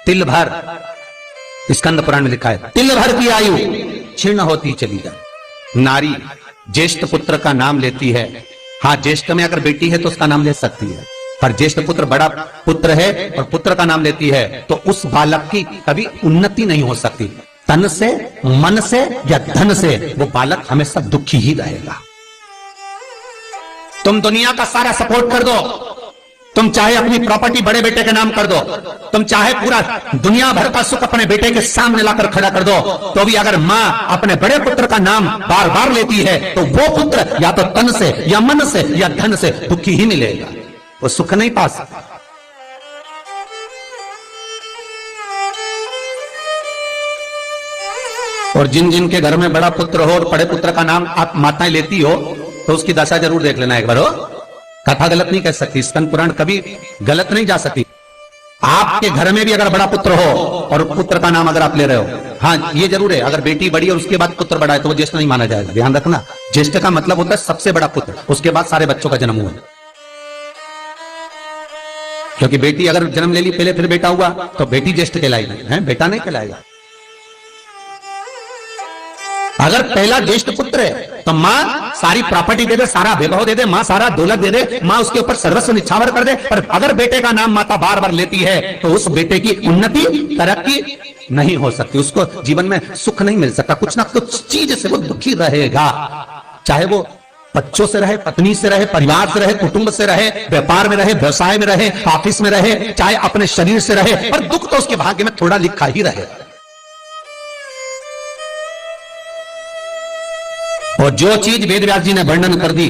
तिल भर, स्कंद पुराण में लिखा है, तिल भर की आयु क्षीण होती चली जाए। नारी ज्येष्ठ पुत्र का नाम लेती है, हाँ ज्येष्ठ में अगर बेटी है तो उसका नाम ले सकती है, पर ज्येष्ठ पुत्र बड़ा पुत्र है और पुत्र का नाम लेती है तो उस बालक की कभी उन्नति नहीं हो सकती। तन से, मन से या धन से वो बालक हमेशा दुखी ही रहेगा। तुम दुनिया का सारा सपोर्ट कर दो, तुम चाहे अपनी प्रॉपर्टी बड़े बेटे के नाम कर दो, तुम चाहे पूरा दुनिया भर का सुख अपने बेटे के सामने लाकर खड़ा कर दो, तो भी अगर मां अपने बड़े पुत्र का नाम बार बार लेती है तो वो पुत्र या तो तन से या मन से या धन से दुखी ही मिलेगा, वो सुख नहीं पा सकता। और जिन जिन के घर में बड़ा पुत्र हो और बड़े पुत्र का नाम आप माताएं लेती हो तो उसकी दशा जरूर देख लेना एक बार। हो कथा गलत नहीं कह सकती, स्कंद पुराण कभी गलत नहीं जा सकती। आपके घर में भी अगर बड़ा पुत्र हो और पुत्र का नाम अगर आप ले रहे हो, हाँ ये जरूर है, अगर बेटी बड़ी और उसके बाद पुत्र बड़ा है तो वो ज्येष्ठ नहीं माना जाएगा। ध्यान रखना, ज्येष्ठ का मतलब होता है सबसे बड़ा पुत्र, उसके बाद सारे बच्चों का जन्म हुआ। क्योंकि बेटी अगर जन्म ले ली पहले फिर बेटा हुआ तो बेटी ज्येष्ठ कहलाएगी, है बेटा नहीं कहलाएगा। अगर पहला ज्येष्ठ पुत्र है तो मां सारी प्रॉपर्टी दे दे, सारा वैभव दे दे, मां सारा दौलत दे दे, मां उसके ऊपर सर्वस्व निछावर कर दे। पर अगर बेटे का नाम माता बार बार लेती है तो उस बेटे की उन्नति तरक्की नहीं हो सकती, उसको जीवन में सुख नहीं मिल सकता, कुछ ना कुछ चीज से वो दुखी रहेगा। चाहे वो बच्चों से रहे, पत्नी से रहे, परिवार से रहे, कुटुंब से रहे, व्यापार में रहे, व्यवसाय में रहे, ऑफिस में रहे, चाहे अपने शरीर से रहे, पर दुख तो उसके भाग्य में थोड़ा लिखा ही रहे। और जो चीज वेद व्यास जी ने वर्णन कर दी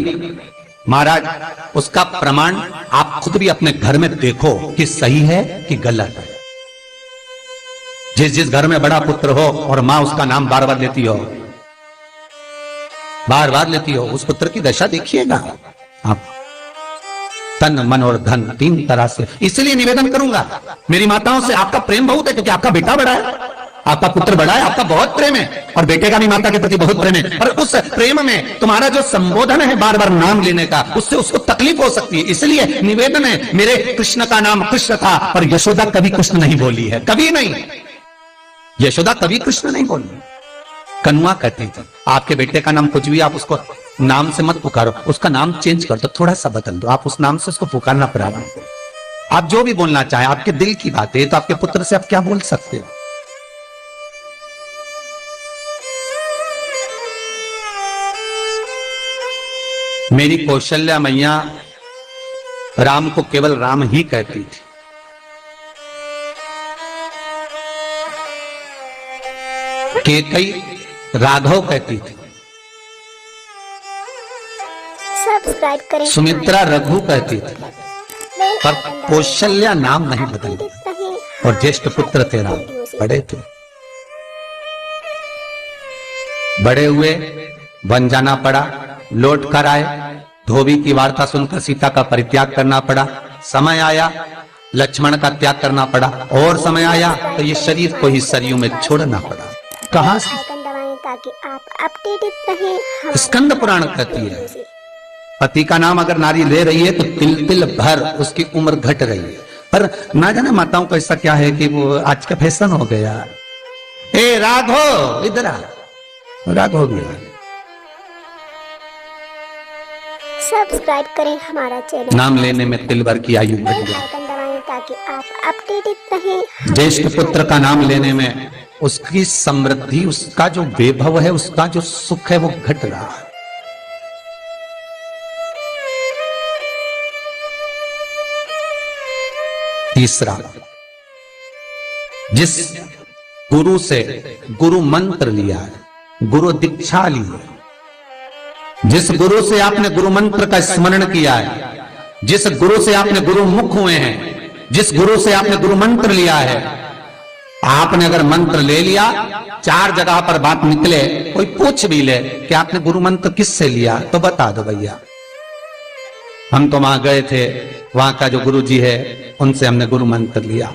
महाराज, उसका प्रमाण आप खुद भी अपने घर में देखो कि सही है कि गलत है। जिस जिस घर में बड़ा पुत्र हो और मां उसका नाम बार बार लेती हो, बार बार लेती हो, उस पुत्र की दशा देखिएगा आप। तन मन और धन तीन तरह से। इसलिए निवेदन करूंगा मेरी माताओं से, आपका प्रेम बहुत है क्योंकि आपका बेटा बड़ा है, आपका पुत्र बड़ा है, आपका बहुत प्रेम है और बेटे का भी माता के प्रति बहुत प्रेम है। पर उस प्रेम में तुम्हारा जो संबोधन है बार बार नाम लेने का, उससे उसको तकलीफ हो सकती है। इसलिए निवेदन है, मेरे कृष्ण का नाम कृष्ण था पर यशोदा कभी कृष्ण नहीं बोली है, कभी नहीं। यशोदा कभी कृष्ण नहीं बोली, कन्वा कहती थी। आपके बेटे का नाम कुछ भी, आप उसको नाम से मत पुकारो, उसका नाम चेंज कर दो, थोड़ा सा बदल दो, आप उस नाम से उसको पुकारना प्रारंभ करो। आप जो भी बोलना चाहें, आपके दिल की बात है, तो आपके पुत्र से आप क्या बोल सकते हो। मेरी कौशल्या मैया राम को केवल राम ही कहती थी। केकई राघव कहती थी, सब्सक्राइब करें। सुमित्रा रघु कहती थी, पर कौशल्या नाम नहीं बदली। और ज्येष्ठ पुत्र थे राम, बड़े थे, बड़े हुए, वन जाना पड़ा, लौट कर आए, धोबी की वार्ता सुनकर सीता का परित्याग करना पड़ा। समय आया लक्ष्मण का त्याग करना पड़ा, और समय आया तो ये शरीर को ही सरयू में छोड़ना पड़ा। कहां से? ताकि आप अपडेटेड रहें। स्कंद पुराण कहती है, पति का नाम अगर नारी ले रही है तो तिल तिल भर उसकी उम्र घट रही है। पर ना जाने माताओं को ऐसा क्या है कि वो आज का फैशन हो गया, ए राघव इधर आ, राघव गया। सब्सक्राइब करें हमारा चैनल। नाम लेने में तिल भर की आयु बढ़ गई, ताकि आप अपडेटेड रहें। ज्येष्ठ पुत्र का नाम लेने में उसकी समृद्धि, उसका जो वैभव है, उसका जो सुख है वो घट रहा है। तीसरा, जिस गुरु से गुरु मंत्र लिया है, गुरु दीक्षा ली है, जिस गुरु से आपने गुरु मंत्र का स्मरण किया है, जिस गुरु से आपने गुरु मुख हुए हैं, जिस गुरु से आपने गुरु मंत्र लिया है, आपने अगर मंत्र ले लिया, चार जगह पर बात निकले, कोई पूछ भी ले कि आपने गुरु मंत्र किससे लिया, तो बता दो भैया हम तो वहां गए थे, वहां का जो गुरु जी है उनसे हमने गुरु मंत्र लिया,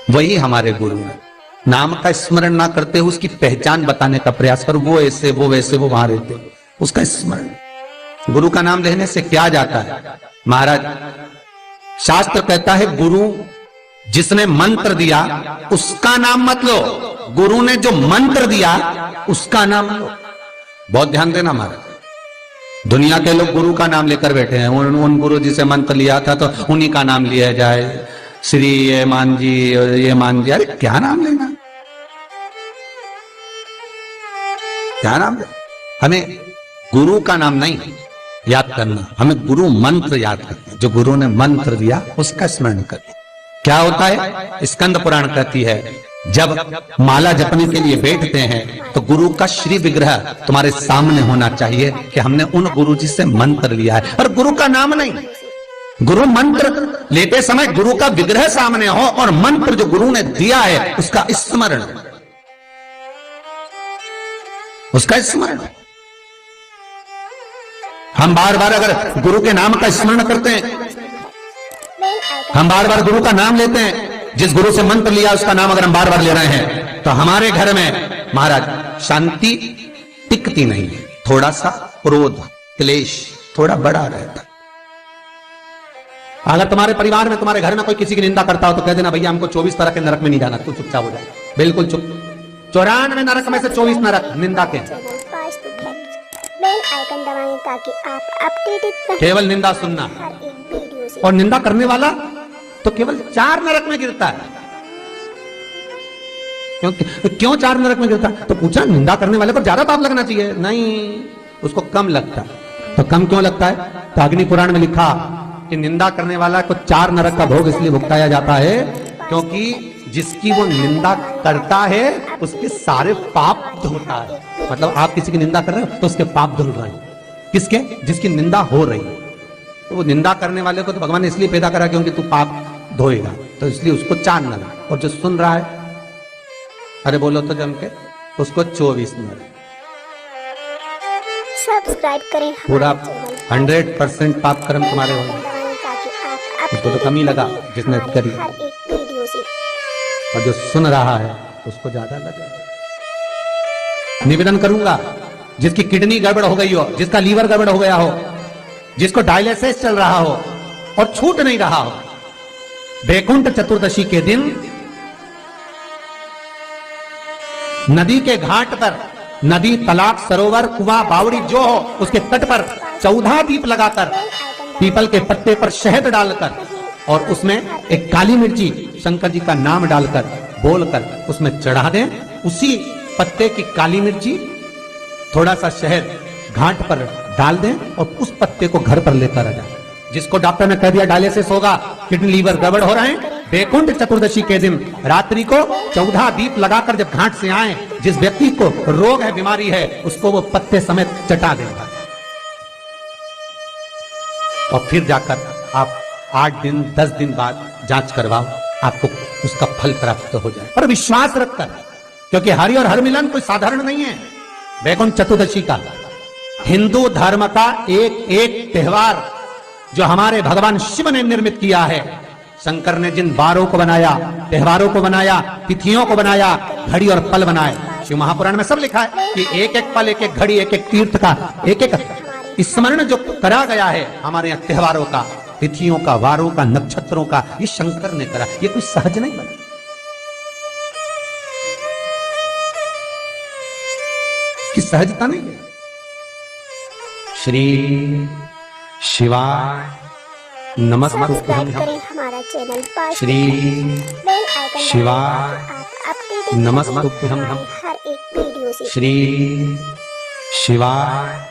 वही हमारे गुरु है। नाम का स्मरण ना करते उसकी पहचान बताने का प्रयास करो, वो ऐसे वो वैसे वो वहां रहते, उसका स्मरण। गुरु का नाम लेने से क्या जाता है महाराज? शास्त्र कहता है गुरु जिसने मंत्र दिया उसका नाम मत लो, गुरु ने जो मंत्र दिया उसका नाम लो। बहुत ध्यान देना हमारा। दुनिया के लोग गुरु का नाम लेकर बैठे हैं, उन गुरु जी से मंत्र लिया था तो उन्हीं का नाम लिया जाए, श्री ये मान जी, ये मान जी। अरे क्या नाम लेना, क्या नाम ले? हमें गुरु का नाम नहीं याद करना, हमें गुरु मंत्र याद करना। जो गुरु ने मंत्र दिया उसका स्मरण करें। क्या होता है, स्कंद पुराण कहती है, जब माला जपने के लिए बैठते हैं तो गुरु का श्री विग्रह तुम्हारे सामने होना चाहिए कि हमने उन गुरु जी से मंत्र लिया है, और गुरु का नाम नहीं। गुरु मंत्र लेते समय गुरु का विग्रह सामने हो और मंत्र जो गुरु ने दिया है उसका स्मरण, उसका स्मरण। हम बार बार अगर गुरु के नाम का स्मरण करते हैं, हम बार बार गुरु का नाम लेते हैं, जिस गुरु से मंत्र लिया उसका नाम अगर हम बार बार ले रहे हैं, तो हमारे घर में महाराज शांति टिकती नहीं है। थोड़ा सा क्रोध क्लेश थोड़ा बड़ा रहता है। अगर तुम्हारे परिवार में, तुम्हारे घर में कोई किसी की निंदा करता हो तो कह देना, भैया हमको 24 तरह के नरक में नहीं जाना, तू चुपचाप हो जाए, बिल्कुल चुप। 94 नरक में से 24 नरक निंदा के। बेल आइकन दबाएं ताकि आप अपडेटेड रहें केवल निंदा सुनना, हर एक वीडियो से। और निंदा करने वाला तो केवल 4 नरक में गिरता है। क्यों 4 नरक में गिरता है? तो पूछा, निंदा करने वाले को ज्यादा पाप लगना चाहिए? नहीं, उसको कम लगता है। तो कम क्यों लगता है? तो अग्नि पुराण में लिखा कि निंदा करने वाला को 4 नरक का भोग इसलिए भुगताया जाता है क्योंकि जिसकी वो निंदा करता है उसके सारे पाप धुलता है। मतलब आप किसी की निंदा कर रहे हो तो उसके पाप धुल रहे हैं। किसके? जिसकी निंदा हो रही है। तो वो निंदा करने वाले को तो भगवान ने इसलिए पैदा करा क्योंकि तू पाप धोएगा, तो इसलिए उसको 4 नरक। और जो सुन रहा है, अरे बोलो तो जम के, उसको 24 नरक। सब्सक्राइब करें पूरा हमारे चैनल 100% पाप कर्म तुम्हारे होंगे। ताकि आप उसको तो कम ही लगा जिसने करी, हर एक वीडियो से। और जो सुन रहा है उसको ज्यादा लगे। निवेदन करूंगा, जिसकी किडनी गड़बड़ हो गई हो, जिसका लीवर गड़बड़ हो गया हो, जिसको डायलिसिस चल रहा हो और छूट नहीं रहा हो, वैकुंठ चतुर्दशी के दिन नदी के घाट पर, नदी, तालाब, सरोवर, कुआं, बावड़ी जो हो, उसके तट पर 14 दीप लगाकर, पीपल के पत्ते पर शहद डालकर और उसमें एक काली मिर्ची शंकर जी का नाम डालकर बोलकर उसमें चढ़ा दें। उसी पत्ते की काली मिर्ची, थोड़ा सा शहद घाट पर डाल दें और उस पत्ते को घर पर लेकर आ जाए। जिसको डॉक्टर ने कह दिया डायलिसिस होगा, किडनी लीवर गड़बड़ हो रहे हैं, वैकुंठ चतुर्दशी के दिन रात्रि को 14 दीप लगाकर जब घाट से आए, जिस व्यक्ति को रोग है, बीमारी है, उसको वो पत्ते समेत चटा देगा। और फिर जाकर आप 8 दिन 10 दिन बाद जांच करवाओ, आपको उसका फल प्राप्त हो जाए। और विश्वास रखकर, क्योंकि हरि और हर मिलन कोई साधारण नहीं है। वैकुंठ चतुर्दशी का हिंदू धर्म का एक त्योहार जो हमारे भगवान शिव ने निर्मित किया है। शंकर ने जिन बारों को बनाया, त्योहारों को बनाया, तिथियों को बनाया, घड़ी और पल बनाए, शिव महापुराण में सब लिखा है कि एक एक पल, एक एक घड़ी, एक एक तीर्थ का एक एक स्मरण जो करा गया है हमारे यहाँ त्योहारों का, तिथियों का, वारों का, नक्षत्रों का, ये शंकर ने करा। ये कोई सहज नहीं बना, कि सहजता नहीं है। श्री शिवाय नमस्ते। सब्सक्राइब करें हमारा चैनल श्री बेल आइकन शिवाय आप अपडेटेड नमस्ते। हर एक वीडियो से। श्री शिवाय